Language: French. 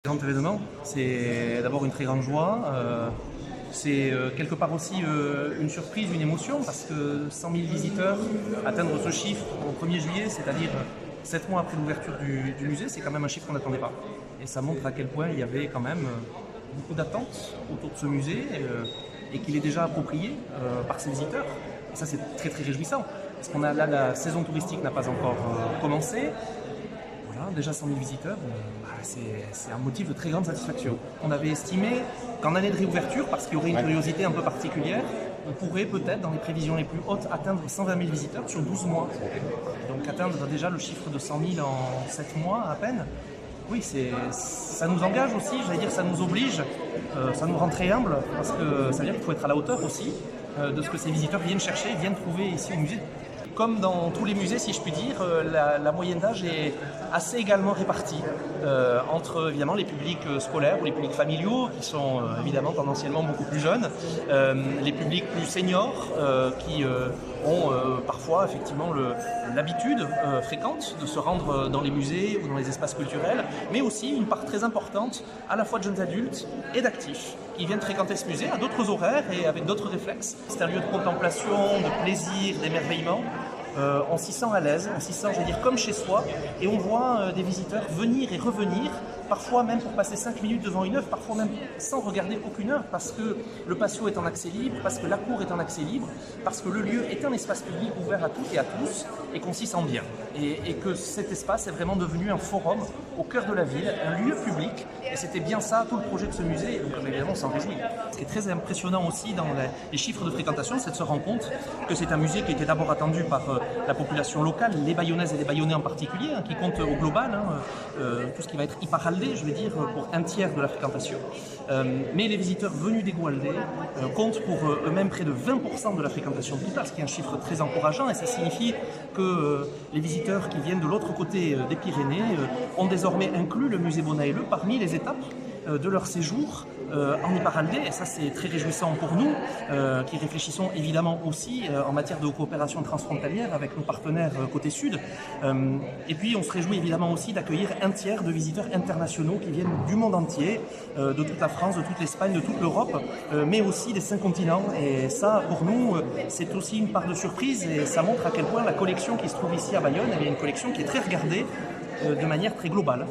Grand événement, c'est d'abord une très grande joie, c'est quelque part aussi une surprise, une émotion, parce que 100 000 visiteurs, atteindre ce chiffre au 1er juillet, c'est-à-dire 7 mois après l'ouverture du musée, c'est quand même un chiffre qu'on n'attendait pas. Et ça montre à quel point il y avait quand même beaucoup d'attentes autour de ce musée et qu'il est déjà approprié par ses visiteurs. Et ça, c'est très très réjouissant, parce qu'on a là, la saison touristique n'a pas encore commencé. Voilà, déjà 100 000 visiteurs, c'est un motif de très grande satisfaction. On avait estimé qu'en année de réouverture, parce qu'il y aurait une curiosité un peu particulière, on pourrait peut-être, dans les prévisions les plus hautes, atteindre 120 000 visiteurs sur 12 mois. Donc atteindre déjà le chiffre de 100 000 en 7 mois à peine. Oui, ça nous engage aussi, j'allais dire ça nous oblige, ça nous rend très humbles, parce que ça veut dire qu'il faut être à la hauteur aussi de ce que ces visiteurs viennent chercher, viennent trouver ici au musée. Comme dans tous les musées, si je puis dire, la moyenne d'âge est assez également répartie entre évidemment les publics scolaires ou les publics familiaux qui sont évidemment tendanciellement beaucoup plus jeunes, les publics plus seniors qui ont parfois effectivement l'habitude fréquente de se rendre dans les musées ou dans les espaces culturels, mais aussi une part très importante à la fois de jeunes adultes et d'actifs qui viennent fréquenter ce musée à d'autres horaires et avec d'autres réflexes. C'est un lieu de contemplation, de plaisir, d'émerveillement. On s'y sent à l'aise, on s'y sent, je veux dire, comme chez soi, et on voit des visiteurs venir et revenir, parfois même pour passer 5 minutes devant une œuvre, parfois même sans regarder aucune œuvre, parce que le patio est en accès libre, parce que la cour est en accès libre, parce que le lieu est un espace public ouvert à toutes et à tous, et qu'on s'y sent bien. Et que cet espace est vraiment devenu un forum au cœur de la ville, un lieu public, et c'était bien ça, tout le projet de ce musée, et donc évidemment on s'en réjouit. Ce qui est très impressionnant aussi dans les chiffres de fréquentation, c'est de se rendre compte que c'est un musée qui était d'abord attendu par la population locale, les Bayonnaises et les Bayonnais en particulier, qui comptent au global, tout ce qui va être Iparraldé, je veux dire, pour un tiers de la fréquentation. Mais les visiteurs venus des Gualdais comptent pour eux-mêmes près de 20% de la fréquentation totale, ce qui est un chiffre très encourageant, et ça signifie que les visiteurs qui viennent de l'autre côté des Pyrénées ont désormais inclus le musée Bonaelleux parmi les étapes de leur séjour en Iparraldé, et ça c'est très réjouissant pour nous qui réfléchissons évidemment aussi en matière de coopération transfrontalière avec nos partenaires côté sud, et puis on se réjouit évidemment aussi d'accueillir un tiers de visiteurs internationaux qui viennent du monde entier, de toute la France, de toute l'Espagne, de toute l'Europe, mais aussi des 5 continents, et ça pour nous c'est aussi une part de surprise, et ça montre à quel point la collection qui se trouve ici à Bayonne, elle est une collection qui est très regardée de manière très globale.